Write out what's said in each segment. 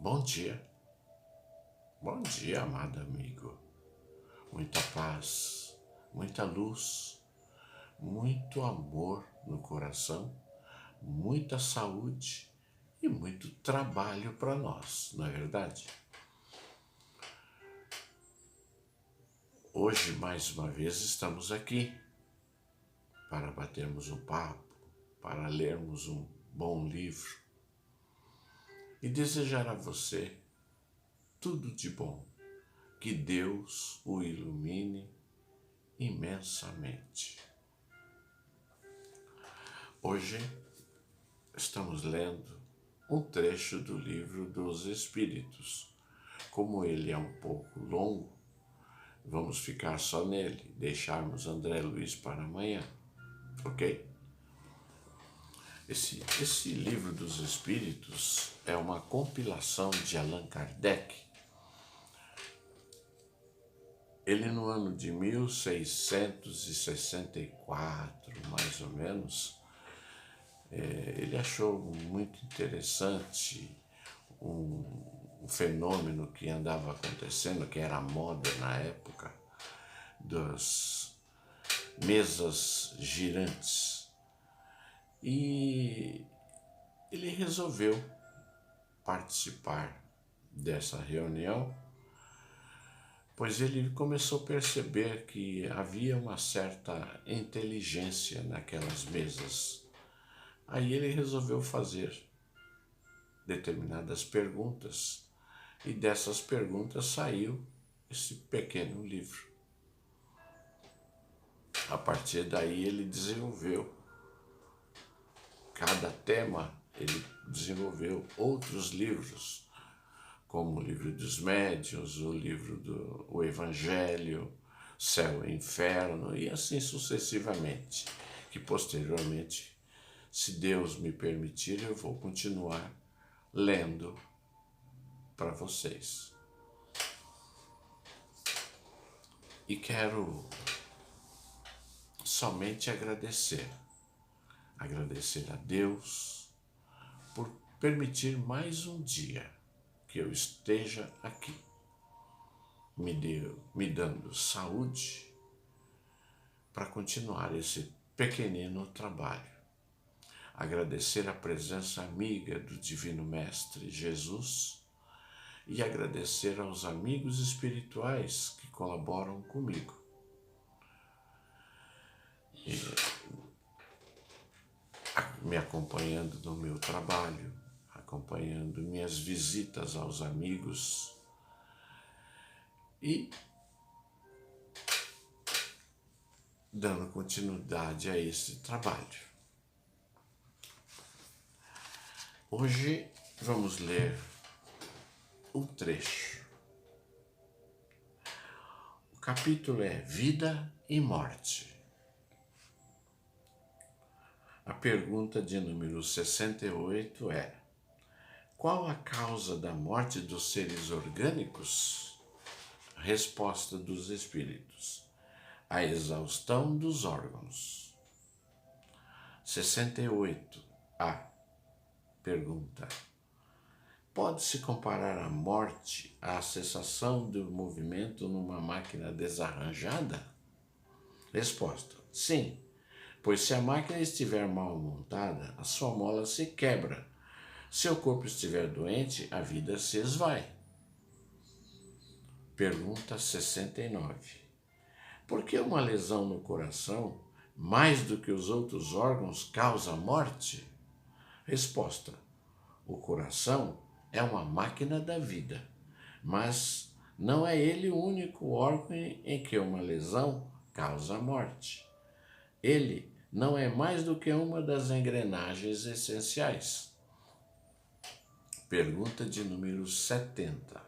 Bom dia, amado amigo. Muita paz, muita luz, muito amor no coração, muita saúde e muito trabalho para nós, não é verdade? Hoje, mais uma vez, estamos aqui para batermos um papo, para lermos um bom livro e desejar a você tudo de bom. Que Deus o ilumine imensamente. Hoje estamos lendo um trecho do livro dos Espíritos. Como ele é um pouco longo, vamos ficar só nele, deixarmos André Luiz para amanhã, ok? Esse livro dos Espíritos é uma compilação de Allan Kardec. Ele, no ano de 1664, mais ou menos, ele achou muito interessante um fenômeno que andava acontecendo, que era a moda na época, das mesas girantes. E ele resolveu participar dessa reunião, pois ele começou a perceber que havia uma certa inteligência naquelas mesas. Aí ele resolveu fazer determinadas perguntas, e dessas perguntas saiu esse pequeno livro. A partir daí ele desenvolveu cada tema, ele desenvolveu outros livros, como o livro dos médiuns, o livro do Evangelho, Céu e Inferno, e assim sucessivamente, que posteriormente, se Deus me permitir, eu vou continuar lendo para vocês. E quero somente agradecer a Deus por permitir mais um dia que eu esteja aqui, me dando saúde para continuar esse pequenino trabalho. Agradecer a presença amiga do Divino Mestre Jesus e agradecer aos amigos espirituais que colaboram comigo. Me acompanhando no meu trabalho, acompanhando minhas visitas aos amigos e dando continuidade a esse trabalho. Hoje vamos ler um trecho. O capítulo é Vida e Morte. A pergunta de número 68 é: qual a causa da morte dos seres orgânicos? Resposta dos Espíritos: a exaustão dos órgãos. 68A. Pergunta: pode-se comparar a morte à cessação do movimento numa máquina desarranjada? Resposta: sim, pois se a máquina estiver mal montada, a sua mola se quebra. Se o corpo estiver doente, a vida se esvai. Pergunta 69. Por que uma lesão no coração, mais do que os outros órgãos, causa morte? Resposta: o coração é uma máquina da vida, mas não é ele o único órgão em que uma lesão causa morte. Ele não é mais do que uma das engrenagens essenciais. Pergunta de número 70.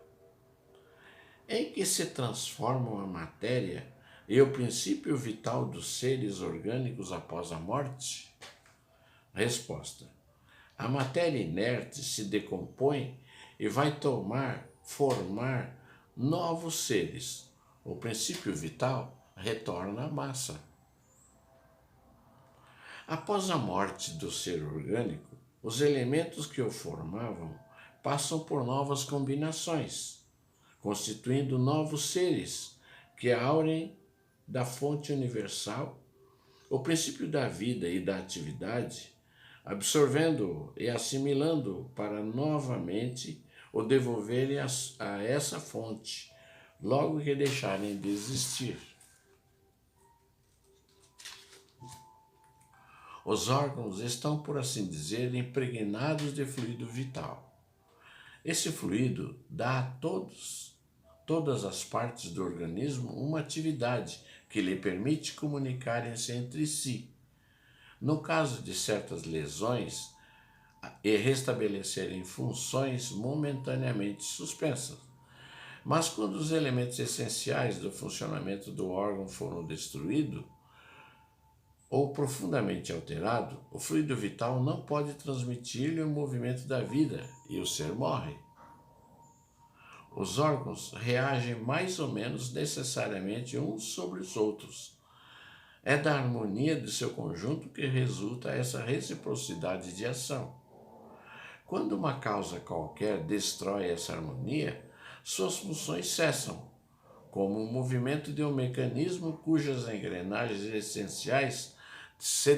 Em que se transformam a matéria e o princípio vital dos seres orgânicos após a morte? Resposta: a matéria inerte se decompõe e vai formar novos seres. O princípio vital retorna à massa. Após a morte do ser orgânico, os elementos que o formavam passam por novas combinações, constituindo novos seres que aurem da fonte universal o princípio da vida e da atividade, absorvendo e assimilando para novamente o devolverem a essa fonte, logo que deixarem de existir. Os órgãos estão, por assim dizer, impregnados de fluido vital. Esse fluido dá a todas as partes do organismo, uma atividade que lhe permite comunicarem-se entre si. No caso de certas lesões, e restabelecerem funções momentaneamente suspensas. Mas quando os elementos essenciais do funcionamento do órgão foram destruídos ou profundamente alterados, o fluido vital não pode transmitir-lhe o movimento da vida e o ser morre. Os órgãos reagem mais ou menos necessariamente uns sobre os outros. É da harmonia de seu conjunto que resulta essa reciprocidade de ação. Quando uma causa qualquer destrói essa harmonia, suas funções cessam, como o movimento de um mecanismo cujas engrenagens essenciais se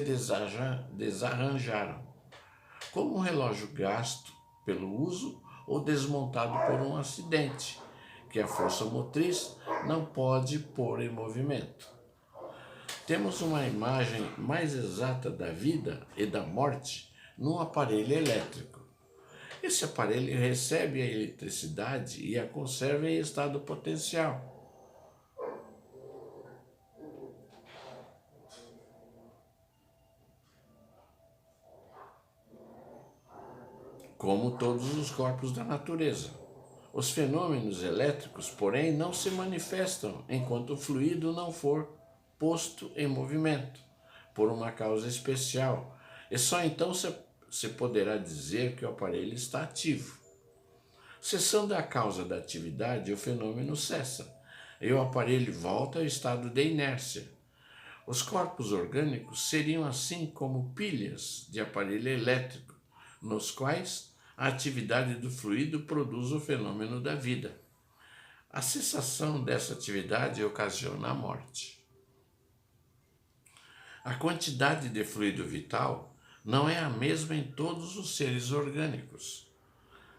desarranjaram, como um relógio gasto pelo uso ou desmontado por um acidente, que a força motriz não pode pôr em movimento. Temos uma imagem mais exata da vida e da morte num aparelho elétrico. Esse aparelho recebe a eletricidade e a conserva em estado potencial. Como todos os corpos da natureza. Os fenômenos elétricos, porém, não se manifestam enquanto o fluido não for posto em movimento, por uma causa especial, e só então se poderá dizer que o aparelho está ativo. Cessando a causa da atividade, o fenômeno cessa, e o aparelho volta ao estado de inércia. Os corpos orgânicos seriam assim como pilhas de aparelho elétrico, nos quais a atividade do fluido produz o fenômeno da vida. A cessação dessa atividade ocasiona a morte. A quantidade de fluido vital não é a mesma em todos os seres orgânicos.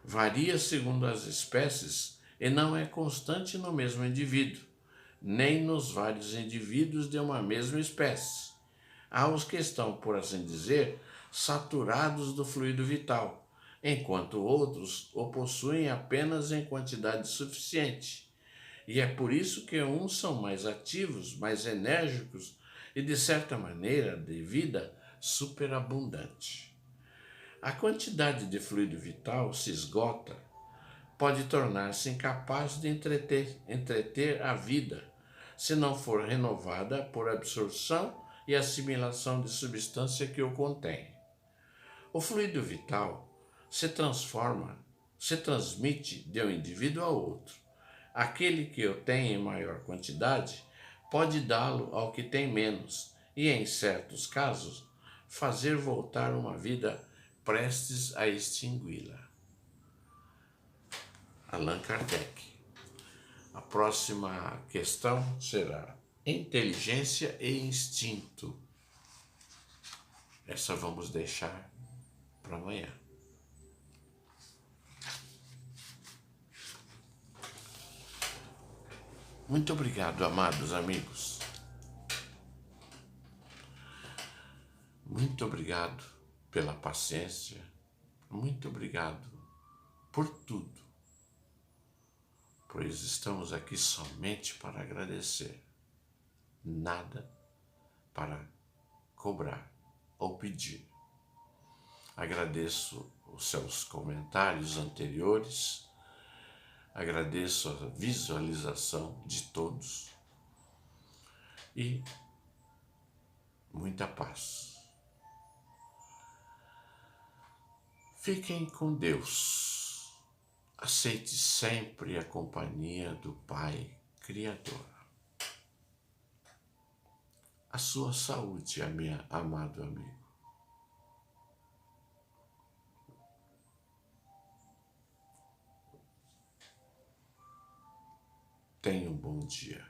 Varia segundo as espécies e não é constante no mesmo indivíduo, nem nos vários indivíduos de uma mesma espécie. Há os que estão, por assim dizer, saturados do fluido vital, enquanto outros o possuem apenas em quantidade suficiente. E é por isso que uns são mais ativos, mais enérgicos e, de certa maneira, de vida superabundante. A quantidade de fluido vital se esgota, pode tornar-se incapaz de entreter a vida, se não for renovada por absorção e assimilação de substância que o contém. O fluido vital se transmite de um indivíduo a outro. Aquele que o tem em maior quantidade pode dá-lo ao que tem menos e, em certos casos, fazer voltar uma vida prestes a extingui-la. Allan Kardec. A próxima questão será inteligência e instinto. Essa vamos deixar para amanhã. Muito obrigado, amados amigos. Muito obrigado pela paciência. Muito obrigado por tudo. Pois estamos aqui somente para agradecer. Nada para cobrar ou pedir. Agradeço os seus comentários anteriores, agradeço a visualização de todos e muita paz. Fiquem com Deus. Aceite sempre a companhia do Pai Criador. A sua saúde, meu amado amigo. Tenha um bom dia.